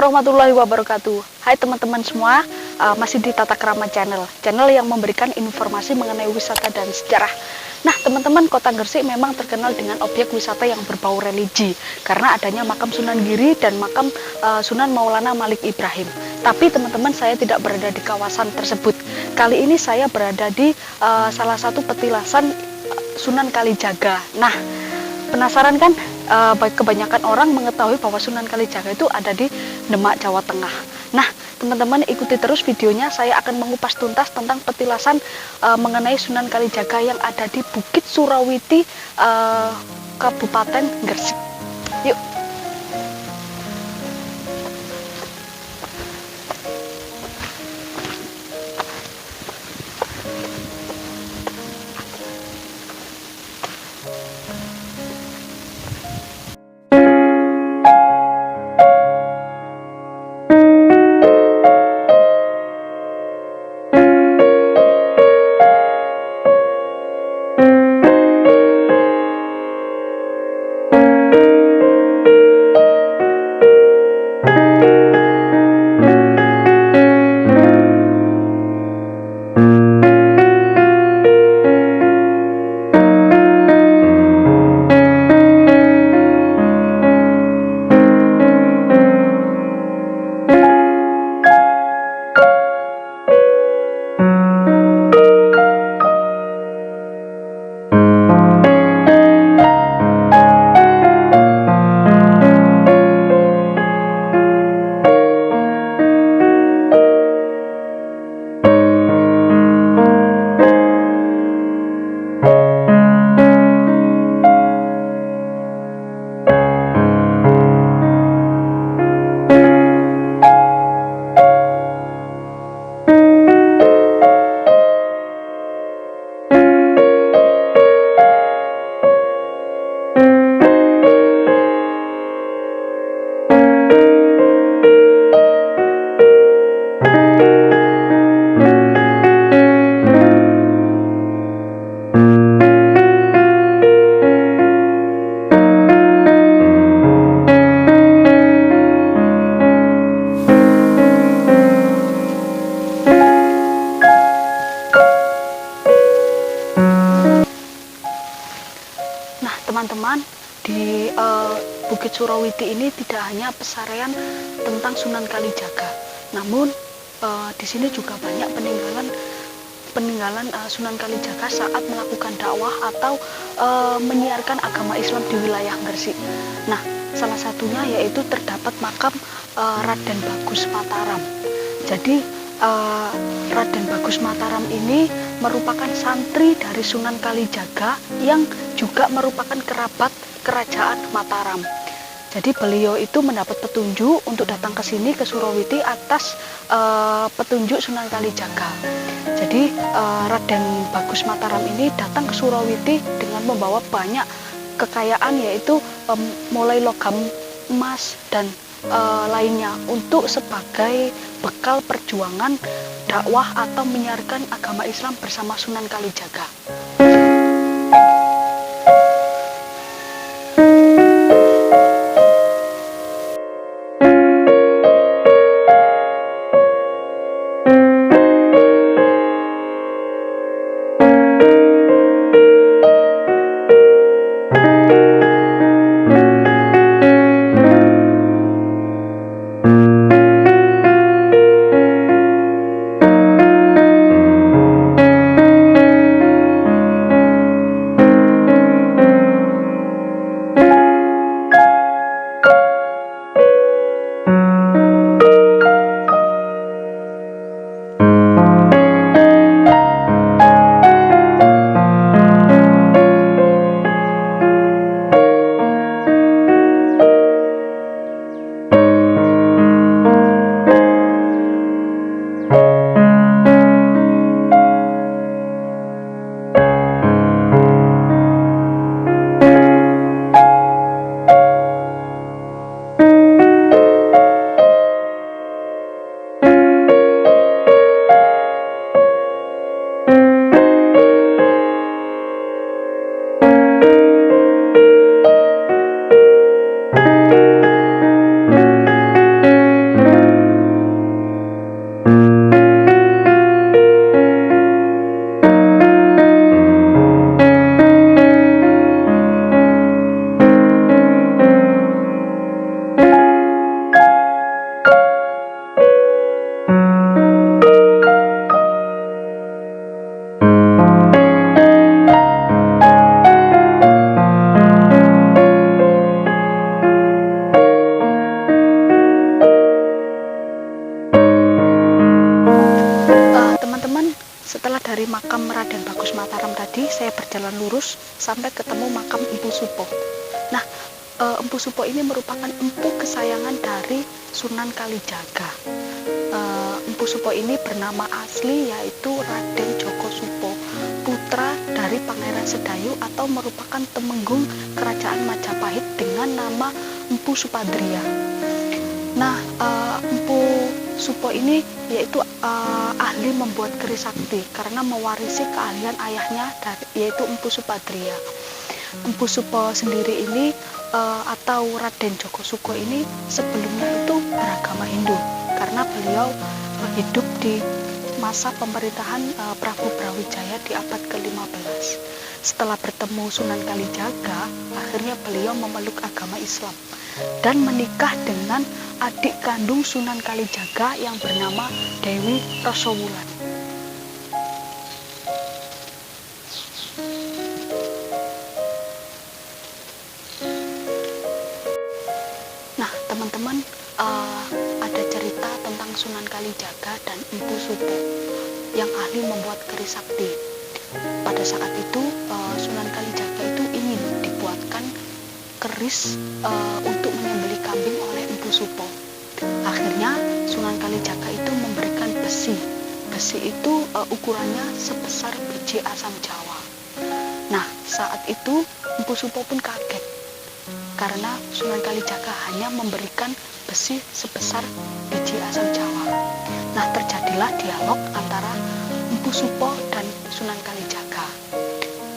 warahmatullahi wabarakatuh. Hai teman-teman semua, masih di Tata Krama Channel yang memberikan informasi mengenai wisata dan sejarah. Nah teman-teman, Kota Gresik memang terkenal dengan objek wisata yang berbau religi karena adanya makam Sunan Giri dan makam Sunan Maulana Malik Ibrahim. Tapi teman-teman, saya tidak berada di kawasan tersebut. Kali ini saya berada di salah satu petilasan Sunan Kalijaga. Nah, penasaran kan? Kebanyakan orang mengetahui bahwa Sunan Kalijaga itu ada di Demak, Jawa Tengah. Nah, teman-teman ikuti terus videonya, saya akan mengupas tuntas tentang petilasan mengenai Sunan Kalijaga yang ada di Bukit Surawiti, Kabupaten Gresik. Yuk. Teman-teman, di Bukit Surawiti ini tidak hanya pesarian tentang Sunan Kalijaga, namun di sini juga banyak peninggalan Sunan Kalijaga saat melakukan dakwah atau menyiarkan agama Islam di wilayah Gresik. Nah, salah satunya yaitu terdapat makam Raden Bagus Mataram. Jadi Raden Bagus Mataram ini merupakan santri dari Sunan Kalijaga yang juga merupakan kerabat kerajaan Mataram. Jadi beliau itu mendapat petunjuk untuk datang ke sini, ke Surawiti, atas petunjuk Sunan Kalijaga. Jadi Raden Bagus Mataram ini datang ke Surawiti dengan membawa banyak kekayaan, yaitu mulai logam emas dan lainnya untuk sebagai bekal perjuangan dakwah atau menyiarkan agama Islam bersama Sunan Kalijaga. dari makam Raden Bagus Mataram tadi, saya berjalan lurus sampai ketemu makam Empu Supo. Nah, Empu Supo ini merupakan empu kesayangan dari Sunan Kalijaga. Empu Supo ini bernama asli yaitu Raden Djoko Supo, putra dari Pangeran Sedayu atau merupakan temenggung kerajaan Majapahit dengan nama Empu Supadria. Nah, Empu Supo ini yaitu ahli membuat keris sakti karena mewarisi keahlian ayahnya yaitu Empu Supadria. Empu Supo sendiri ini atau Raden Djoko Supo ini sebelumnya itu beragama Hindu karena beliau hidup di masa pemerintahan Prabu Brawijaya di abad ke-15. Setelah bertemu Sunan Kalijaga, akhirnya beliau memeluk agama Islam dan menikah dengan adik kandung Sunan Kalijaga yang bernama Dewi Rasowulan. Nah, teman-teman, ada cerita tentang Sunan Kalijaga dan Empu Supo yang ahli membuat keris sakti. Pada saat itu Sunan Kalijaga itu ingin dibuatkan keris untuk menyembelih kambing oleh Empu Supo. Akhirnya Sunan Kalijaga itu memberikan besi. Besi itu ukurannya sebesar biji asam jawa. Nah, saat itu Empu Supo pun kaget karena Sunan Kalijaga hanya memberikan besi sebesar biji asam jawa. Nah, terjadilah dialog antara Empu Supo dan Sunan Kalijaga.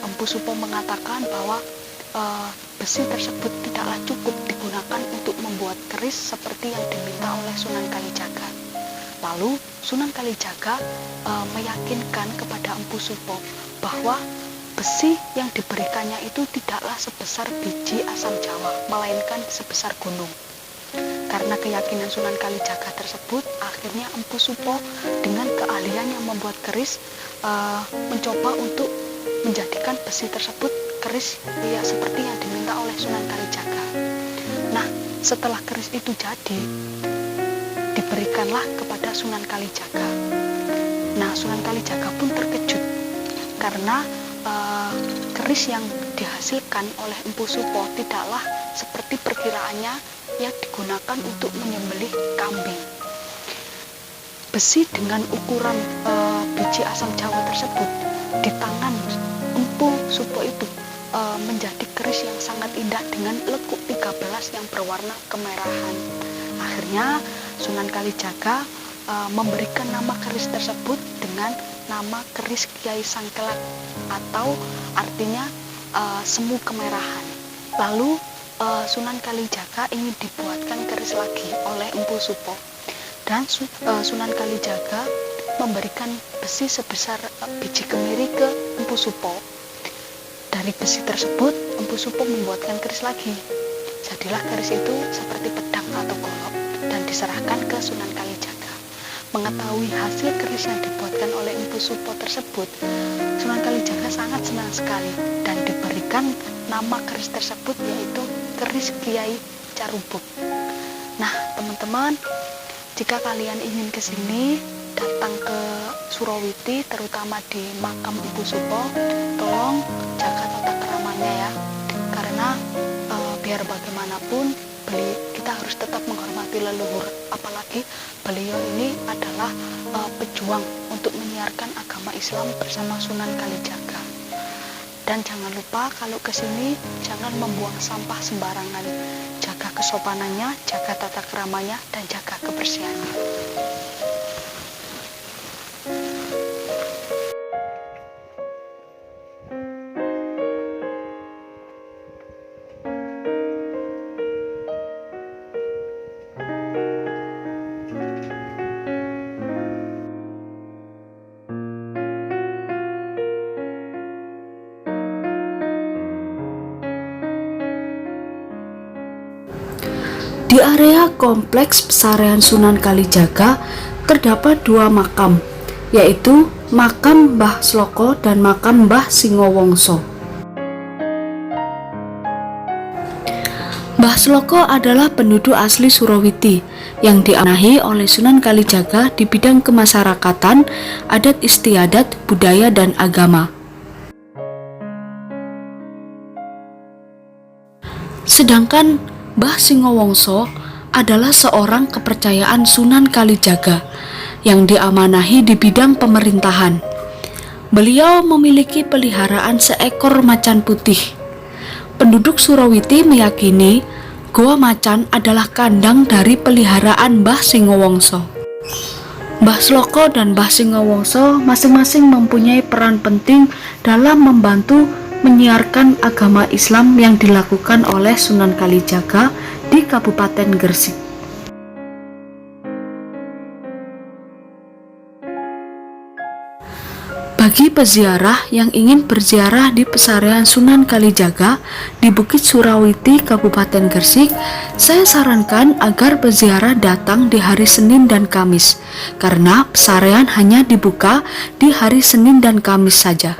Empu Supo mengatakan bahwa besi tersebut tidaklah cukup digunakan untuk membuat keris seperti yang diminta oleh Sunan Kalijaga. Lalu Sunan Kalijaga meyakinkan kepada Empu Supo bahwa besi yang diberikannya itu tidaklah sebesar biji asam jawa, melainkan sebesar gunung. Karena keyakinan Sunan Kalijaga tersebut, akhirnya Empu Supo dengan keahliannya membuat keris mencoba untuk menjadikan besi tersebut keris ya seperti yang diminta oleh Sunan Kalijaga. Nah, setelah keris itu jadi, diberikanlah kepada Sunan Kalijaga. Nah, Sunan Kalijaga pun terkejut karena keris yang dihasilkan oleh Empu Supo tidaklah seperti perkiraannya yang digunakan untuk menyembelih kambing. Besi dengan ukuran biji asam jawa tersebut di tangan Empu Supo itu menjadi keris yang sangat indah dengan lekuk 13 yang berwarna kemerahan. Akhirnya Sunan Kalijaga memberikan nama keris tersebut dengan nama keris Kiai Sangkelat atau artinya semu kemerahan. Lalu Sunan Kalijaga ingin dibuatkan keris lagi oleh Empu Supo dan Sunan Kalijaga memberikan besi sebesar biji kemiri ke Empu Supo. Dari besi tersebut Empu Supo membuatkan keris lagi. Jadilah keris itu seperti pedang atau golok dan diserahkan ke Sunan Kalijaga. Mengetahui hasil keris yang dibuatkan oleh Empu Supo tersebut, Sunan Kalijaga sangat senang sekali dan diberikan nama keris tersebut yaitu keris Kiai Carubuk. Nah, teman-teman, jika kalian ingin ke sini, datang ke Surawiti, terutama di makam Empu Supo, tolong jaga tata keramanya ya, karena biar bagaimanapun kita harus tetap menghormati leluhur, apalagi beliau ini adalah pejuang untuk menyiarkan agama Islam bersama Sunan Kalijaga. Dan jangan lupa kalau kesini jangan membuang sampah sembarangan, jaga kesopanannya, jaga tata keramanya, dan jaga kebersihannya. Di area kompleks pesarian Sunan Kalijaga terdapat dua makam, yaitu makam Mbah Sloko dan makam Mbah Singowongso. Mbah Sloko adalah penduduk asli Surawiti yang diamanahi oleh Sunan Kalijaga di bidang kemasyarakatan, adat istiadat, budaya, dan agama. Sedangkan Mbah Singowongso adalah seorang kepercayaan Sunan Kalijaga yang diamanahi di bidang pemerintahan. Beliau memiliki peliharaan seekor macan putih. Penduduk Surawiti meyakini Goa Macan adalah kandang dari peliharaan Mbah Singowongso. Mbah Sloko dan Mbah Singowongso masing-masing mempunyai peran penting dalam membantu menyiarkan agama Islam yang dilakukan oleh Sunan Kalijaga di Kabupaten Gresik. Bagi peziarah yang ingin berziarah di pesarian Sunan Kalijaga di Bukit Surawiti, Kabupaten Gresik, saya sarankan agar peziarah datang di hari Senin dan Kamis, karena pesarian hanya dibuka di hari Senin dan Kamis saja.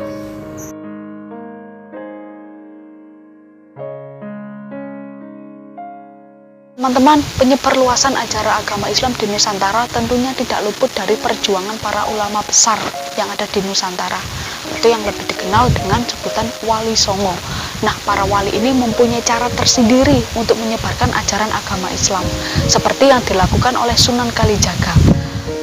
Teman-teman, penyebarluasan ajaran agama Islam di Nusantara tentunya tidak luput dari perjuangan para ulama besar yang ada di Nusantara. Itu yang lebih dikenal dengan sebutan Wali Songo. Nah, para wali ini mempunyai cara tersendiri untuk menyebarkan ajaran agama Islam, seperti yang dilakukan oleh Sunan Kalijaga.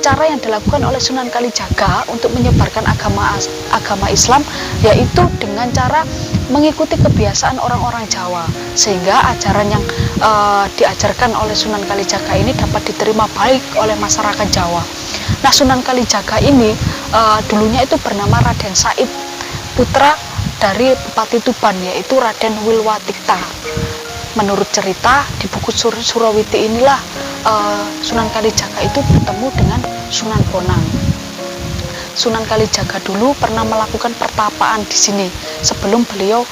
Cara yang dilakukan oleh Sunan Kalijaga untuk menyebarkan agama Islam yaitu dengan cara mengikuti kebiasaan orang-orang Jawa, sehingga ajaran yang diajarkan oleh Sunan Kalijaga ini dapat diterima baik oleh masyarakat Jawa. Nah, Sunan Kalijaga ini dulunya itu bernama Raden Said, putra dari Bupati Tuban, yaitu Raden Wilwatikta. Menurut cerita di Bukit Surawiti inilah Sunan Kalijaga itu bertemu dengan Sunan Bonang. Sunan Kalijaga dulu pernah melakukan pertapaan di sini sebelum beliau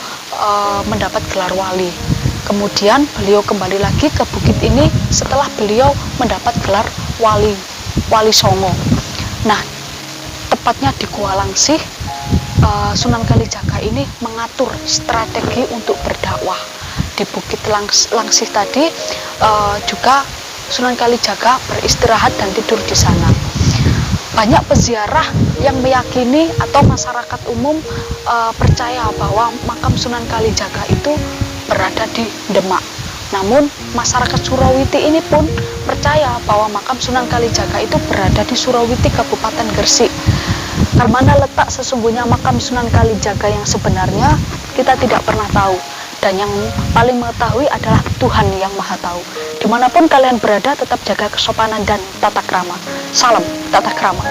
mendapat gelar wali. Kemudian beliau kembali lagi ke bukit ini setelah beliau mendapat gelar wali Songo. Nah, tepatnya di Kualangsih, Sunan Kalijaga ini mengatur strategi untuk berdakwah. Di Bukit Langsih tadi juga Sunan Kalijaga beristirahat dan tidur di sana. Banyak peziarah yang meyakini atau masyarakat umum percaya bahwa makam Sunan Kalijaga itu berada di Demak. Namun masyarakat Surawiti ini pun percaya bahwa makam Sunan Kalijaga itu berada di Surawiti, Kabupaten Gresik. Karena letak sesungguhnya makam Sunan Kalijaga yang sebenarnya kita tidak pernah tahu. Dan yang paling mengetahui adalah Tuhan yang Maha Tahu. Dimanapun kalian berada, tetap jaga kesopanan dan tata krama. Salam tata krama.